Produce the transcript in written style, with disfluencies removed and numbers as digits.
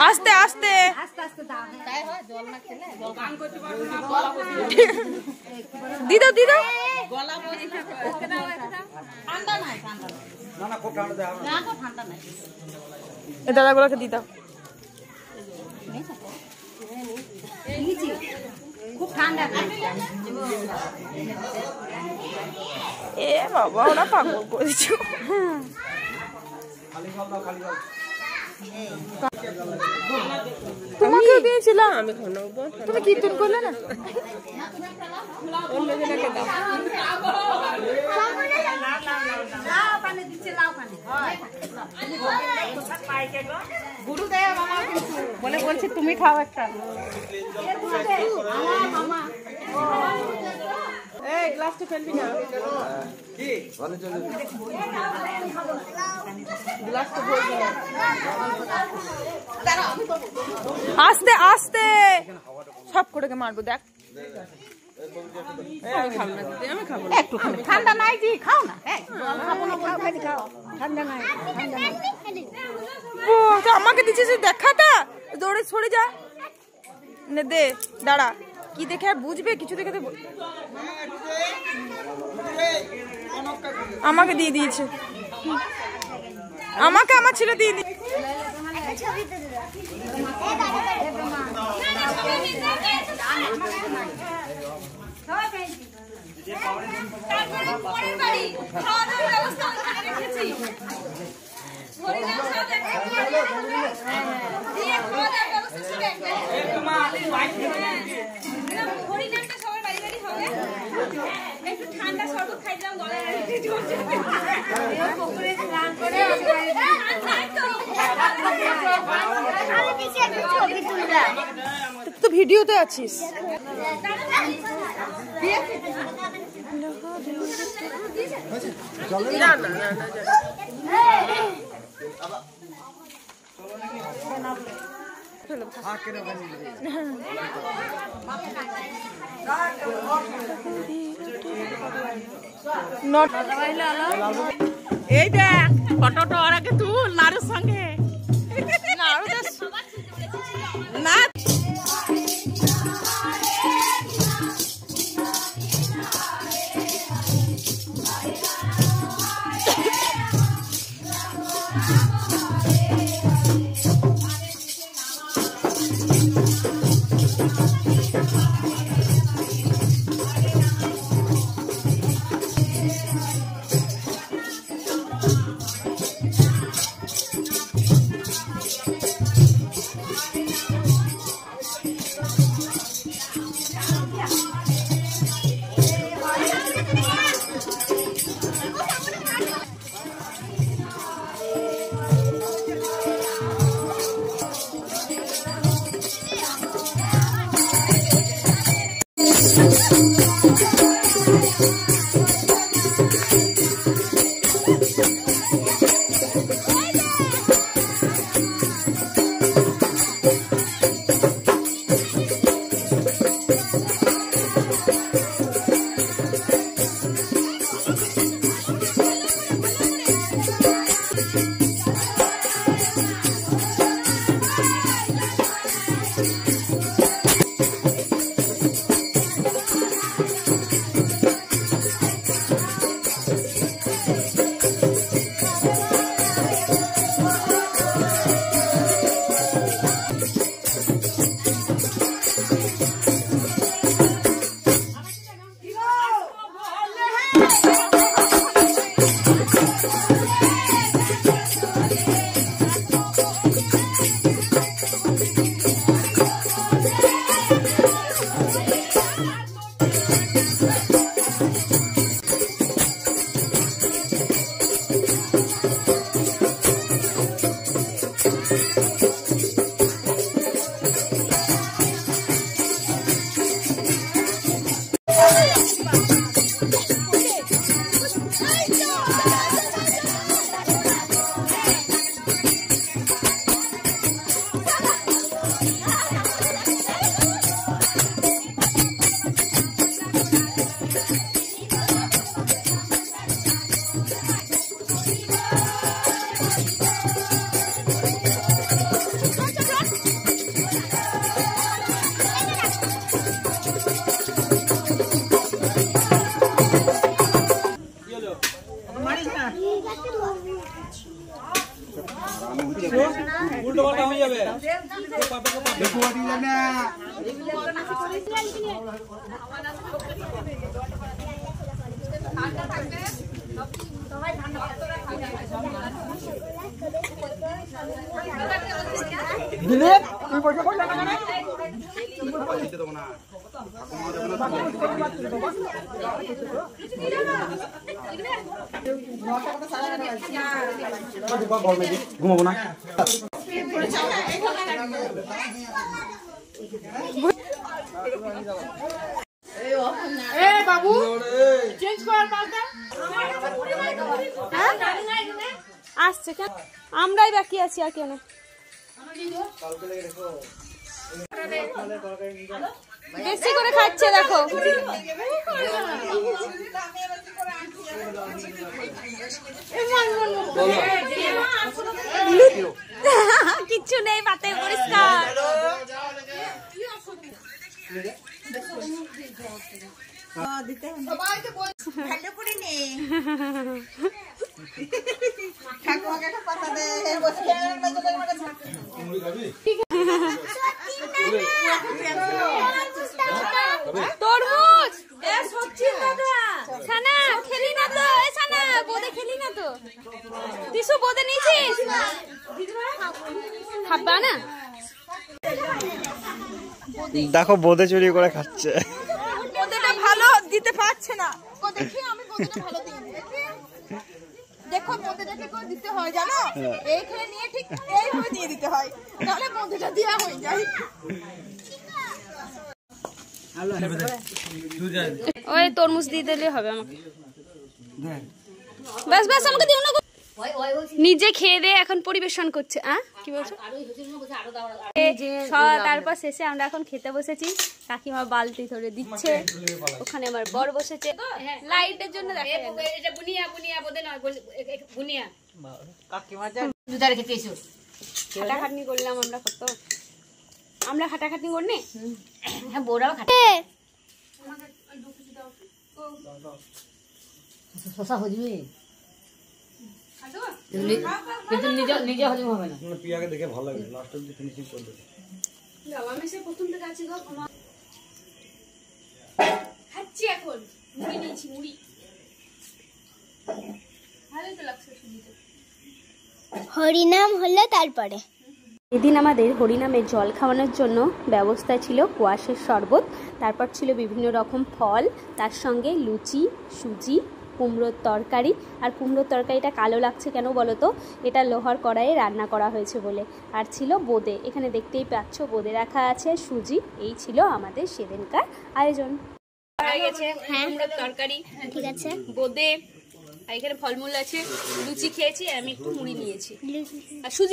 আস্তে আস্তে দিদা দিদা দাদাগুলোকে দিদা খুব ঠান্ডা এ বাবা ওরা পাগল করেছ তোমাকেও দিয়েছিলাম আমি তুমি কীর্তন করলে না অন্যজনকে দাও গুরুদেব আমার বলে বলছি তুমি খাও একটা এই গ্লাসটা ফেলবি না কি ভালো চলে গ্লাসটা ভরবি না আস্তে আস্তে সব করে মারবো দেখ আমি খাবো একটু ঠান্ডা নাই জি খাও না ঠান্ডা নাই ও তো আমাকে দিচ্ছিস দেখাটা দৌড়ে সরে যা নে দে দাঁড়া কি দেখে আর বুঝবে কিছু দেখে আমাকে দিয়ে দিয়েছে আমাকে আমার ছেলে দিয়ে দিয়েছে ঠান্ডা শরবত খাইলাম তো ভিডিওতে আছিস এই দেখ ফটোটা ওর আগে তুল নাড়ুর সঙ্গে না ঘুমাবো না বাবু চেঞ্জ কর মালটা আসছে কেন? আমরাই বাকি আছি, আর কেন? বেশি করে খাচ্ছে দেখো। কিচ্ছু নেই, পাতে পরিষ্কার। তরমুজ ছানা খেলি না তো, ছানা বোদে খেলি না তো। তিসু বোদে নিয়েছিস? খাবা না? দেখো বোদে চুরি করে খাচ্ছে। বোদেটা ভালো দিতে পারছে না। দেখি আমি বোদেটা ভালো দিই। দেখো বোদেটা কি করে দিতে হয় জানো? এইখানে নিয়ে ঠিক এইভাবে দিয়ে দিতে হয়, তাহলে বোদেটা দেওয়া হয়ে যায়। ওই তরমুজ দিয়ে দিলে হবে আমাকে। ব্যাস ব্যাস আমাকে দিও না। নিজে খেয়ে দিয়ে এখন পরিবেশন করছে। কি বলছো? তারপর শেষে আমরা এখন খেতে বসেছি। কাকিমা বালতি ধরে দিচ্ছে, ওখানে আমার বর বসেছে। লাইটের জন্য দেখা যায় না। এটা বুনিয়া বুনিয়া বোদে না বুনিয়া খাটাখাটনি করলাম আমরা, কত আমরা খাটাখাটনি করনি। হ্যাঁ বোরাও খাটে শশা হজমি কিন্তু নিজে হজম হবে না। পিয়াকে দেখে ভালো লাগে, লাস্ট অবধি ফিনিশিং করে দেবে। আমি সে প্রথম থেকে আছি গো, খাচ্ছি এখন। মুড়ি নিয়েছি, মুড়ি ভালোই তো লাগছে শুনতে। হরিনাম হলো তারপরে এদিন আমাদের হরিনামের জল খাওয়ানোর জন্য ব্যবস্থা ছিল কোয়াশের শরবত, তারপর ছিল বিভিন্ন রকম ফল, তার সঙ্গে লুচি, সুজি, কুমড়োর তরকারি। আর কুমড়োর তরকারিটা কালো লাগছে কেন বলো তো? এটা লোহার কড়াইয়ে রান্না করা হয়েছে বলে। আর ছিল বোঁদে, এখানে দেখতেই পাচ্ছ বোঁদে রাখা আছে, সুজি। এই ছিল আমাদের সেদিনকার আয়োজন। হয়ে গেছে কুমড়োর তরকারি, ঠিক আছে বোঁদে, আর এখানে ফলমূল আছে, লুচি খেয়েছি, আমি একটু মুড়ি নিয়েছি আর সুজি।